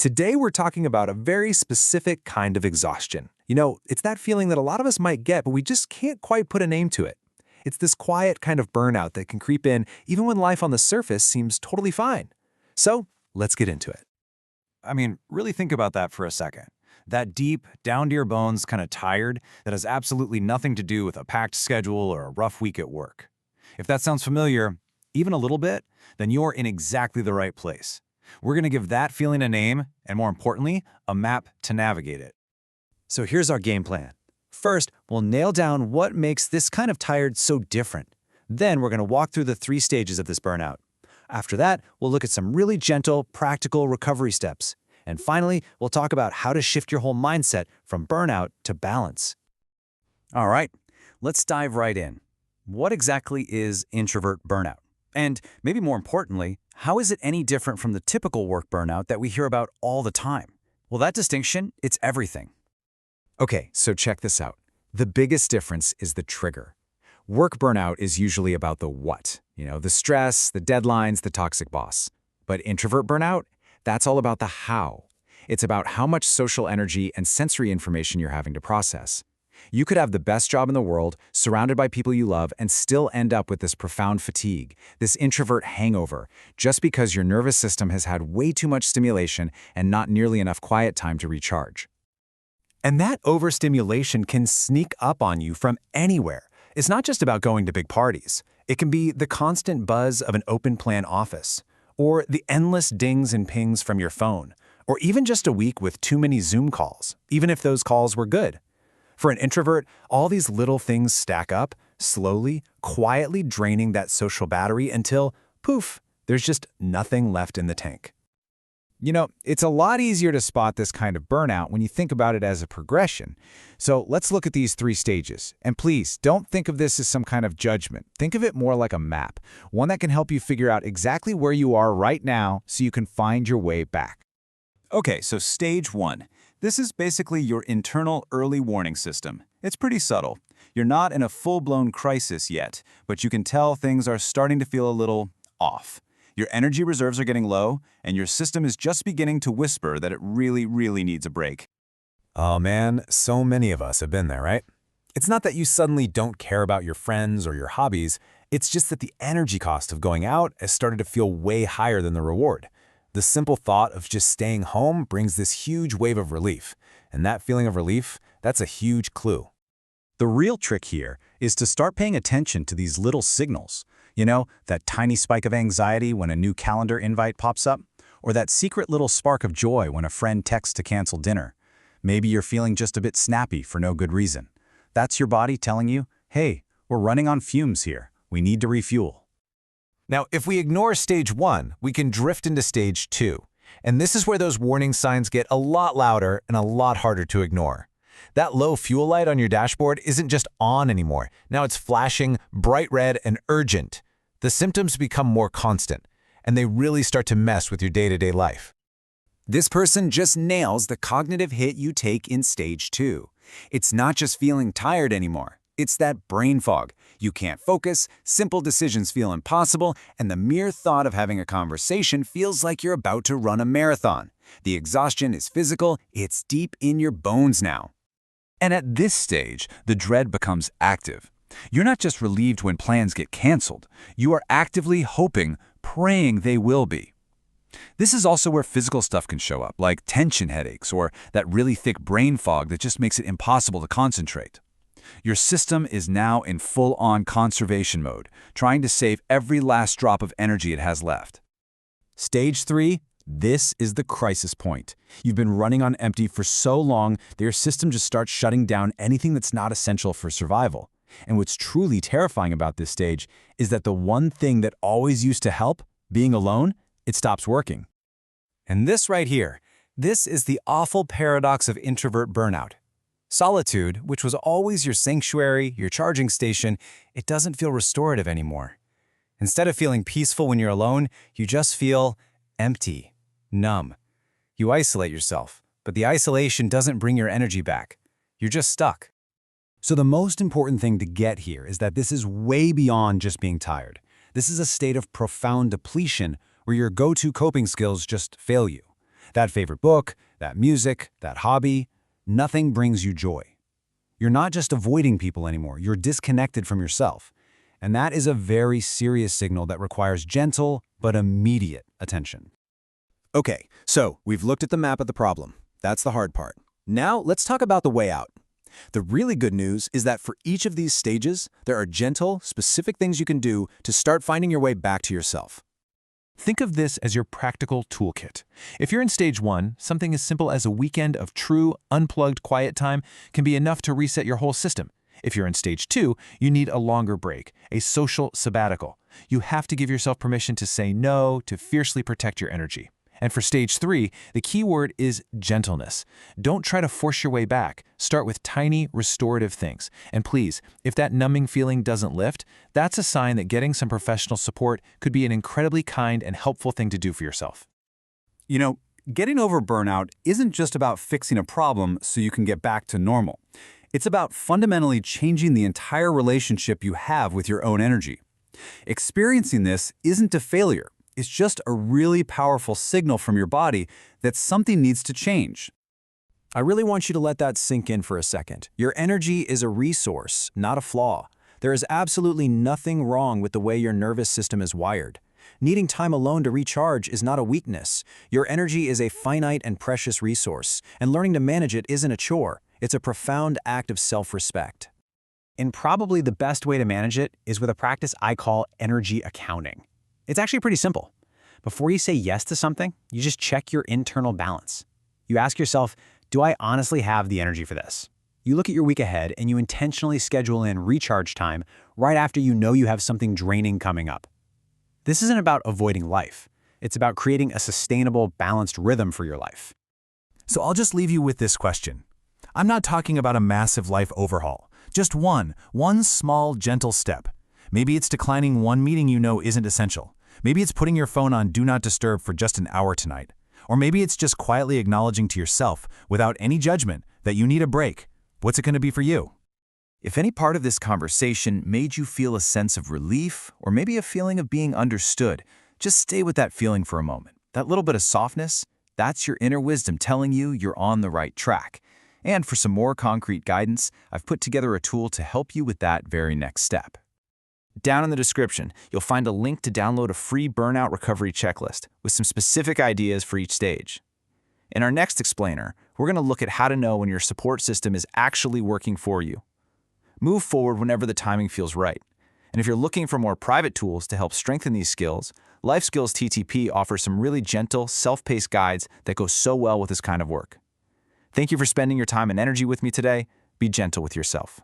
Today, we're talking about a very specific kind of exhaustion. It's that feeling that a lot of us might get, but we just can't quite put a name to it. It's this quiet kind of burnout that can creep in even when life on the surface seems totally fine. So, let's get into it. I mean, really think about that for a second. That deep, down-to-your-bones kind of tired that has absolutely nothing to do with a packed schedule or a rough week at work. If that sounds familiar, even a little bit, then you're in exactly the right place. We're going to give that feeling a name, and more importantly, a map to navigate it. So here's our game plan. First, we'll nail down what makes this kind of tired so different. Then we're going to walk through the 3 stages of this burnout. After that, we'll look at some really gentle, practical recovery steps. And finally, we'll talk about how to shift your whole mindset from burnout to balance. All right, let's dive right in. What exactly is introvert burnout? And maybe more importantly, how is it any different from the typical work burnout that we hear about all the time? Well, that distinction, it's everything. Okay, so check this out. The biggest difference is the trigger. Work burnout is usually about the what, the stress, the deadlines, the toxic boss. But introvert burnout, that's all about the how. It's about how much social energy and sensory information you're having to process. You could have the best job in the world, surrounded by people you love, and still end up with this profound fatigue, this introvert hangover, just because your nervous system has had way too much stimulation and not nearly enough quiet time to recharge. And that overstimulation can sneak up on you from anywhere. It's not just about going to big parties. It can be the constant buzz of an open-plan office, or the endless dings and pings from your phone, or even just a week with too many Zoom calls, even if those calls were good. For an introvert, all these little things stack up, slowly, quietly draining that social battery until, poof, there's just nothing left in the tank. It's a lot easier to spot this kind of burnout when you think about it as a progression. So let's look at these 3 stages. And please, don't think of this as some kind of judgment. Think of it more like a map, one that can help you figure out exactly where you are right now so you can find your way back. Okay, so stage 1. This is basically your internal early warning system. It's pretty subtle. You're not in a full-blown crisis yet, but you can tell things are starting to feel a little off. Your energy reserves are getting low, and your system is just beginning to whisper that it really, really needs a break. Oh man, so many of us have been there, right? It's not that you suddenly don't care about your friends or your hobbies, it's just that the energy cost of going out has started to feel way higher than the reward. The simple thought of just staying home brings this huge wave of relief, and that feeling of relief, that's a huge clue. The real trick here is to start paying attention to these little signals. That tiny spike of anxiety when a new calendar invite pops up, or that secret little spark of joy when a friend texts to cancel dinner. Maybe you're feeling just a bit snappy for no good reason. That's your body telling you, hey, we're running on fumes here. We need to refuel. Now, if we ignore stage 1, we can drift into stage 2. And this is where those warning signs get a lot louder and a lot harder to ignore. That low fuel light on your dashboard isn't just on anymore. Now it's flashing bright red and urgent. The symptoms become more constant, and they really start to mess with your day-to-day life. This person just nails the cognitive hit you take in stage 2. It's not just feeling tired anymore. It's that brain fog. You can't focus, simple decisions feel impossible, and the mere thought of having a conversation feels like you're about to run a marathon. The exhaustion is physical, it's deep in your bones now. And at this stage, the dread becomes active. You're not just relieved when plans get canceled. You are actively hoping, praying they will be. This is also where physical stuff can show up, like tension headaches or that really thick brain fog that just makes it impossible to concentrate. Your system is now in full-on conservation mode, trying to save every last drop of energy it has left. Stage 3, this is the crisis point. You've been running on empty for so long that your system just starts shutting down anything that's not essential for survival. And what's truly terrifying about this stage is that the one thing that always used to help, being alone, it stops working. And this right here, this is the awful paradox of introvert burnout. Solitude, which was always your sanctuary, your charging station, it doesn't feel restorative anymore. Instead of feeling peaceful when you're alone, you just feel empty, numb. You isolate yourself, but the isolation doesn't bring your energy back. You're just stuck. So the most important thing to get here is that this is way beyond just being tired. This is a state of profound depletion where your go-to coping skills just fail you. That favorite book, that music, that hobby, nothing brings you joy. You're not just avoiding people anymore, you're disconnected from yourself. And that is a very serious signal that requires gentle but immediate attention. Okay, so we've looked at the map of the problem. That's the hard part. Now let's talk about the way out. The really good news is that for each of these stages, there are gentle, specific things you can do to start finding your way back to yourself. Think of this as your practical toolkit. If you're in stage 1, something as simple as a weekend of true, unplugged quiet time can be enough to reset your whole system. If you're in stage 2, you need a longer break, a social sabbatical. You have to give yourself permission to say no, to fiercely protect your energy. And for stage 3, the key word is gentleness. Don't try to force your way back. Start with tiny, restorative things. And please, if that numbing feeling doesn't lift, that's a sign that getting some professional support could be an incredibly kind and helpful thing to do for yourself. You know, getting over burnout isn't just about fixing a problem so you can get back to normal. It's about fundamentally changing the entire relationship you have with your own energy. Experiencing this isn't a failure. It's just a really powerful signal from your body that something needs to change. I really want you to let that sink in for a second. Your energy is a resource, not a flaw. There is absolutely nothing wrong with the way your nervous system is wired. Needing time alone to recharge is not a weakness. Your energy is a finite and precious resource, and learning to manage it isn't a chore. It's a profound act of self-respect. And probably the best way to manage it is with a practice I call energy accounting. It's actually pretty simple. Before you say yes to something, you just check your internal balance. You ask yourself, do I honestly have the energy for this? You look at your week ahead and you intentionally schedule in recharge time right after you know you have something draining coming up. This isn't about avoiding life. It's about creating a sustainable, balanced rhythm for your life. So I'll just leave you with this question. I'm not talking about a massive life overhaul. Just one small, gentle step. Maybe it's declining one meeting you know isn't essential. Maybe it's putting your phone on Do Not Disturb for just an hour tonight. Or maybe it's just quietly acknowledging to yourself, without any judgment, that you need a break. What's it going to be for you? If any part of this conversation made you feel a sense of relief or maybe a feeling of being understood, just stay with that feeling for a moment. That little bit of softness, that's your inner wisdom telling you you're on the right track. And for some more concrete guidance, I've put together a tool to help you with that very next step. Down in the description, you'll find a link to download a free burnout recovery checklist with some specific ideas for each stage. In our next explainer, we're going to look at how to know when your support system is actually working for you. Move forward whenever the timing feels right. And if you're looking for more private tools to help strengthen these skills, LifeskillsTP offers some really gentle, self-paced guides that go so well with this kind of work. Thank you for spending your time and energy with me today. Be gentle with yourself.